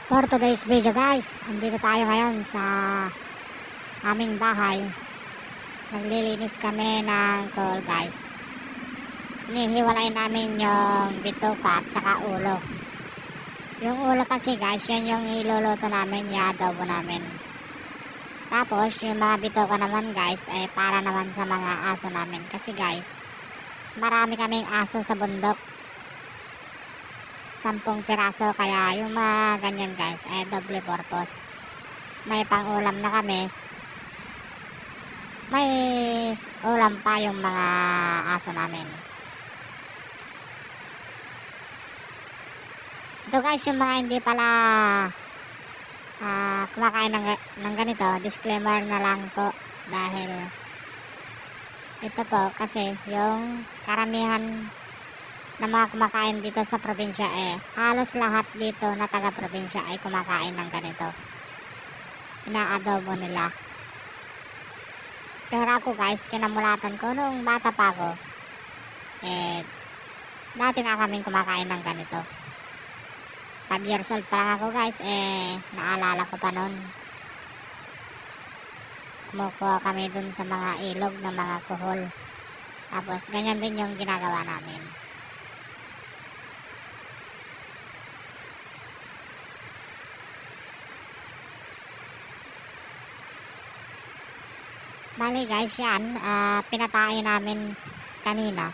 For today's video guys, andito tayo ngayon sa aming bahay. Naglilinis kami ng coal guys. Inihiwalay namin yung bituka at saka ulo. Yung ulo kasi guys, yan yung iluluto namin, yung adobo namin. Tapos yung mga bituka naman guys ay para naman sa mga aso namin. Kasi guys, marami kaming aso sa bundok. 10 piraso, kaya yung mga ganyan guys ay double purpose. May pang ulam na kami, may ulam pa yung mga aso namin. Ito guys, yung mga hindi pala kumakain ng ganito, disclaimer na lang po, dahil ito po kasi yung karamihan na mga kumakain dito sa probinsya halos lahat dito na taga probinsya ay kumakain ng ganito, inaadobo nila. Pero ako guys, kinamulatan ko nung bata pa ako, dati na kaming kumakain ng ganito. 5 years old pa lang ako guys, naalala ko pa nun, kumukuha kami dun sa mga ilog ng mga kuhol, tapos ganyan din yung ginagawa namin. Bali guys, yan pinatayin namin kanina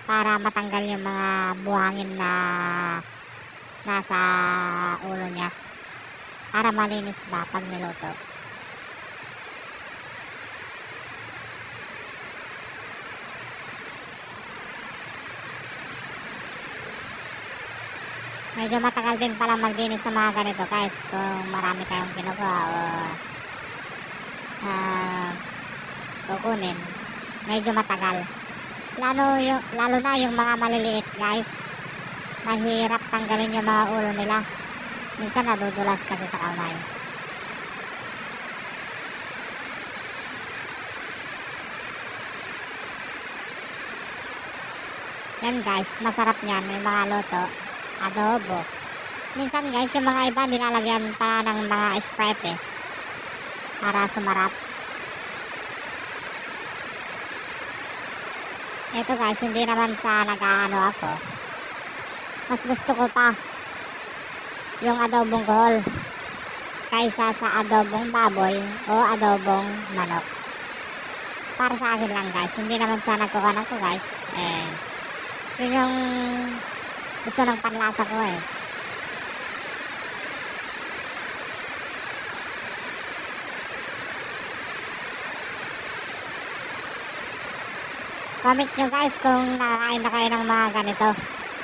para matanggal yung mga buhangin na nasa ulo niya, para malinis ba pag niluto. Medyo matagal din pala maglinis ng mga ganito guys, kung marami kayong ginagawa o kukunin, medyo matagal. Lalo na yung mga maliliit guys, mahirap tanggalin yung mga ulo nila, minsan nadudulas kasi sa kamay. Yan guys, masarap niyan yung mga luto, adobo. Minsan guys, yung mga iba nilalagyan pa ng mga Sprite para sumarap. Ito guys, hindi naman sa nag-aano ako, mas gusto ko pa yung adobong kohol kaysa sa adobong baboy o adobong manok. Para sa akin lang guys, hindi naman sa nagkukunan ko guys, yun yung gusto ng panlasa ko Comment nyo guys kung nakakain na kayo ng mga ganito,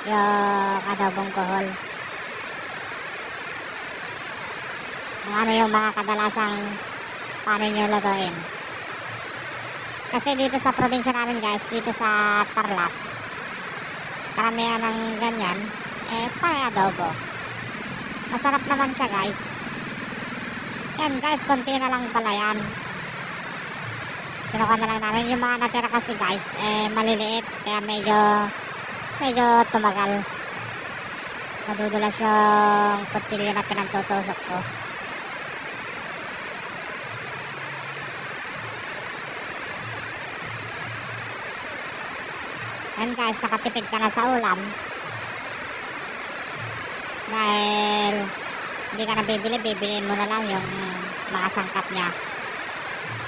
yung adobong kohol. Ano yung mga kadalasang paano nyo lutuin. Kasi dito sa probinsya namin guys, dito sa Tarlac, karamihan ng ganyan pang adobo. Masarap naman siya guys. Yan guys, konti na lang pala yan. Kinuha na lang namin yung mga natira kasi guys, maliliit, kaya medyo tumagal. Nadudulas yung kutsilyo na pinantutusok ko. Yan guys, nakatipid ka na sa ulam dahil hindi ka na bibiliin mo na lang yung mga sangkap niya.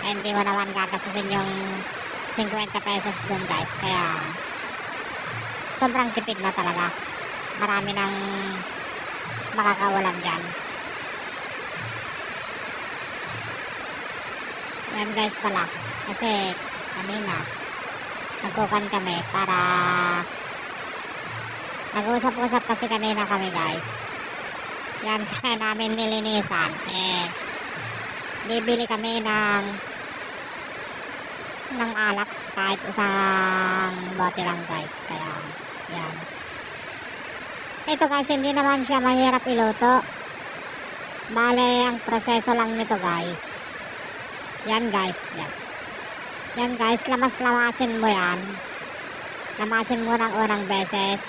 Hindi mo naman gagastusin yung 50 pesos dun guys, kaya sobrang tipid na talaga. Marami nang makakawalan dyan. Yan guys pala, kasi kanina nagkukan kami para nag-usap-usap kasi kanina kami guys. Yan, kaya namin nilinisan, bibili kami ng alak, kahit isang bote lang guys. Kaya yan, ito guys, hindi naman siya mahirap iluto. Bale, ang proseso lang nito guys, yan guys, yan guys, lamasin mo yan. Lamasin mo ng unang beses,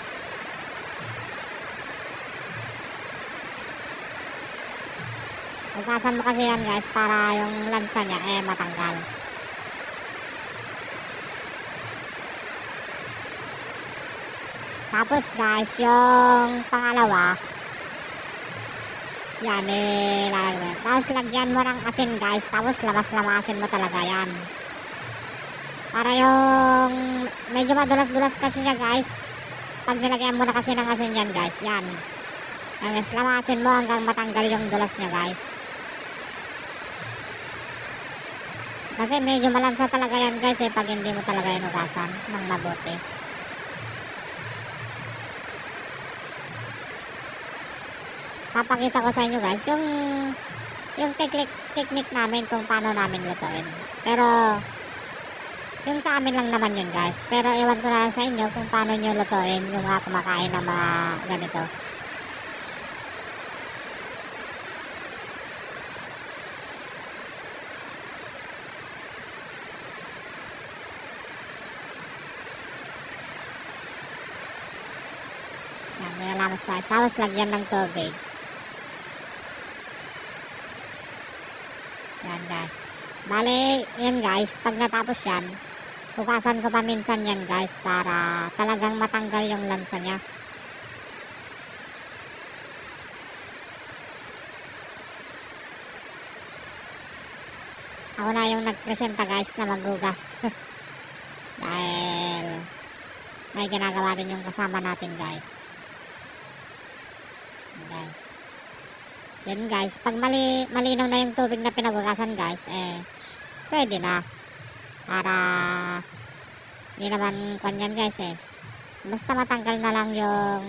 Hugasan mo kasi yan guys para yung lansa niya matanggal. Tapos guys, yung pangalawa, yan lalagyan mo. Tapos lagyan mo ng asin guys, tapos lamas-lamasin mo talaga yan. Para yung medyo madulas-dulas kasi siya guys. Pag nilagyan mo na kasi ng asin yan guys, yan. Tapos lamasin mo hanggang matanggal yung dulas niya guys. Kasi medyo malansa talaga yan guys pag hindi mo talaga inugasan ng mabuti. Papakita ko sa inyo guys yung technique namin kung paano namin lutuin. Pero yung sa amin lang naman yun guys. Pero ewan ko na sa inyo kung paano nyo lutuin yung mga kumakain ng mga ganito. Yan, nilalamas guys. Tapos lagyan ng tubig. Yan guys. Bale, yan guys. Pag natapos yan, hugasan ko pa minsan yan guys para talagang matanggal yung lansa niya. Ako na yung nagpresenta guys na maghugas. Dahil may ginagawa din yung kasama natin guys. Guys. Yan guys, pag malinaw na yung tubig na pinaghugasan guys, pwede na. Para hindi naman kanyan guys basta matanggal na lang yung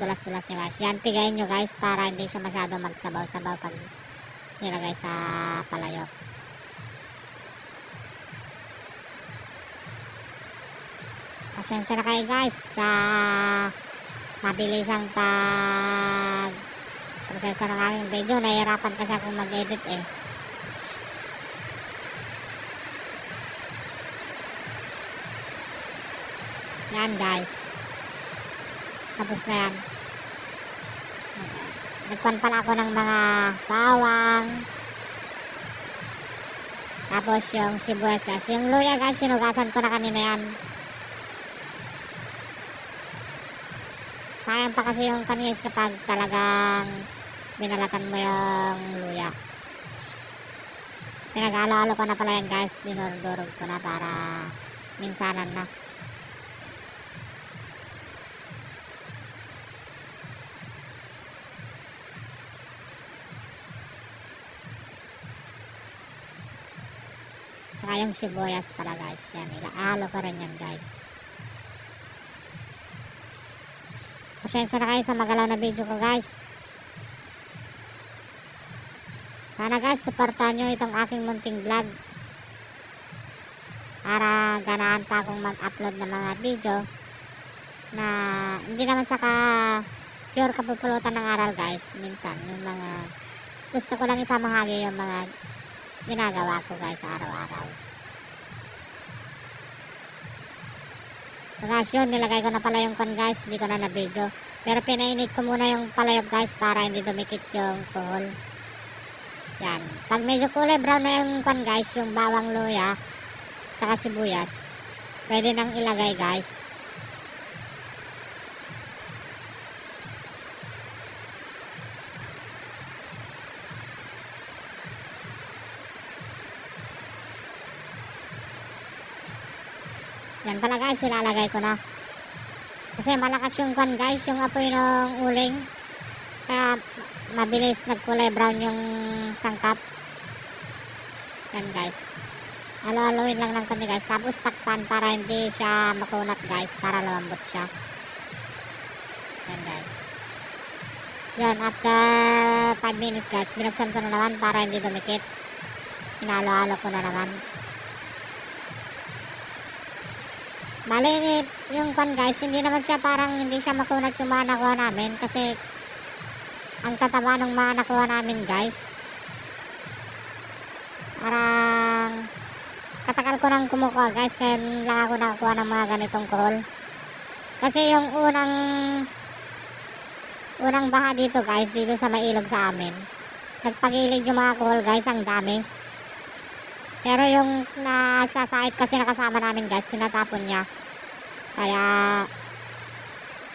dulas-dulas nyo guys. Yan, pigayin nyo guys para hindi siya masyado magsabaw-sabaw pag nilagay sa palayok. Pasensya na kayo guys sa mabilisang proseso ng aking video. Nahihirapan kasi akong mag-edit Yan guys. Tapos na yan. Nagkuhan pala ako ng mga bawang. Tapos yung sibuyas guys. Yung luya guys, sinugasan ko na kanina yan. Sayang pa kasi yung kanina kapag talagang binalatan mo yung luya. Pinag-alo-alo ko na pala yan guys. Dinurog-durog ko na para minsanan na. Saka yung sibuyas pala guys. Yan, ilaalo ko rin yan guys. Pasensya na kayo sa magalaw na video ko guys. Sana guys, supportan nyo itong aking munting vlog. Para ganaan pa akong mag-upload ng mga video na hindi naman saka pure kapupulutan ng aral guys. Minsan, yung mga gusto ko lang ipamahagi yung mga ginagawa ko guys sa araw-araw. So guys, yun, nilagay ko na pala yung kon guys, hindi ko na na-video. Pero pinainit ko muna yung palayok guys para hindi dumikit yung kuhol. Yan. Pag medyo kulay brown na yung kon guys, yung bawang luya, tsaka sibuyas, pwede nang ilagay guys. Yan pala guys, ilalagay ko na. Kasi malakas yung kwan guys, yung apoy ng uling. Kaya mabilis nagkulay brown yung sangkap. Yan guys. Halo-haloin lang ng konti guys. Tapos takpan para hindi siya makunat guys. Para lumambot siya. Yan guys. Yan, after 5 minutes guys, binuksan ko na naman para hindi dumikit. Hinalo-halo ko na naman. Bali, yung kwan guys, hindi naman siya parang hindi siya makunat yung mga nakuha namin kasi ang tataba ng mga nakuha namin guys. Parang katagal ko nang kumukuha guys, kaya lang ako nakakuha ng mga ganitong kuhol. Kasi yung unang baha dito guys, dito sa may ilog sa amin, nagpagilid yung mga kuhol guys, ang dami. Pero yung nagsasait kasi nakasama namin guys, tinatapon niya. Kaya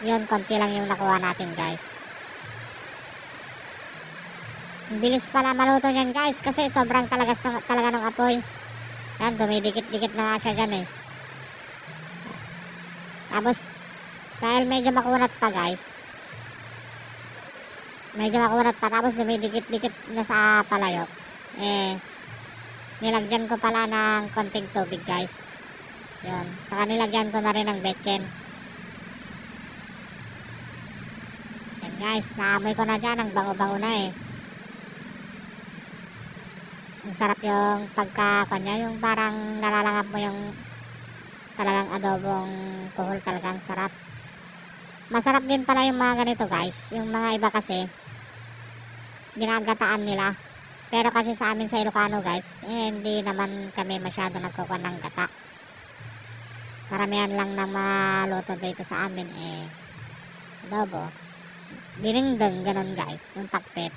yun, konti lang yung nakuha natin guys. Ang bilis pala maluto niyan guys, kasi sobrang talaga ng apoy. Yan, dumidikit-dikit na nga siya dyan eh. Tapos dahil medyo makunat pa guys, tapos dumidikit-dikit na sa palayok, nilagyan ko pala ng konting tubig guys. Yun, saka nilagyan ko na rin ng betchen. Yan guys, naamoy ko na dyan, ang bango-bango na eh. Ang sarap yung pagkakanya, yung parang nalalangap mo yung talagang adobong kuhol, talagang sarap. Masarap din pala yung mga ganito guys. Yung mga iba kasi ginagataan nila. Pero kasi sa amin sa Ilocano guys, hindi naman kami masyado nagkukuha ng gata. Karamihan lang ng mga luto dito sa amin adobo, dinengdeng, ganun guys, yung pakpet.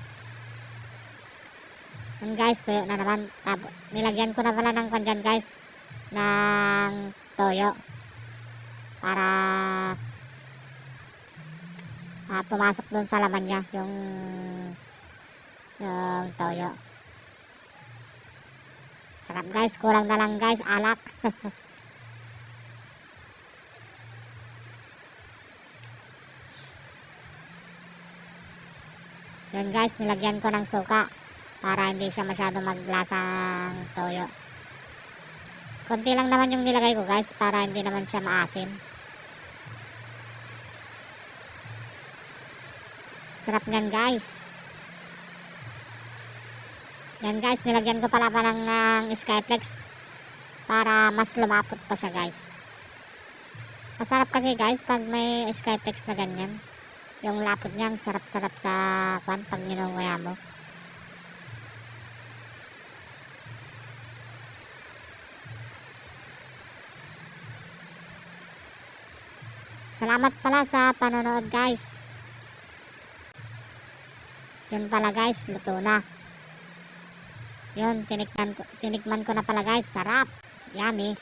Yun guys, tuyo na naman. Nilagyan ko na pala ng kandyan guys, ng toyo para pumasok dun sa laman niya yung toyo. Sarap guys, kulang na lang guys alak. Yun guys, nilagyan ko ng suka para hindi siya masyado maglasang toyo. Konti lang naman yung nilagay ko guys, para hindi naman siya maasim. Sarap nyan guys. Yan guys, nilagyan ko pala ng Skyflex para mas lumapot pa siya guys. Masarap kasi guys pag may Skyflex na ganyan. Yung lapot niya, sarap-sarap sa kwan pag ninunguya mo. Salamat pala sa panonood guys. Yun pala guys, luto na. Yun, tinikman ko na pala guys. Sarap. Yummy.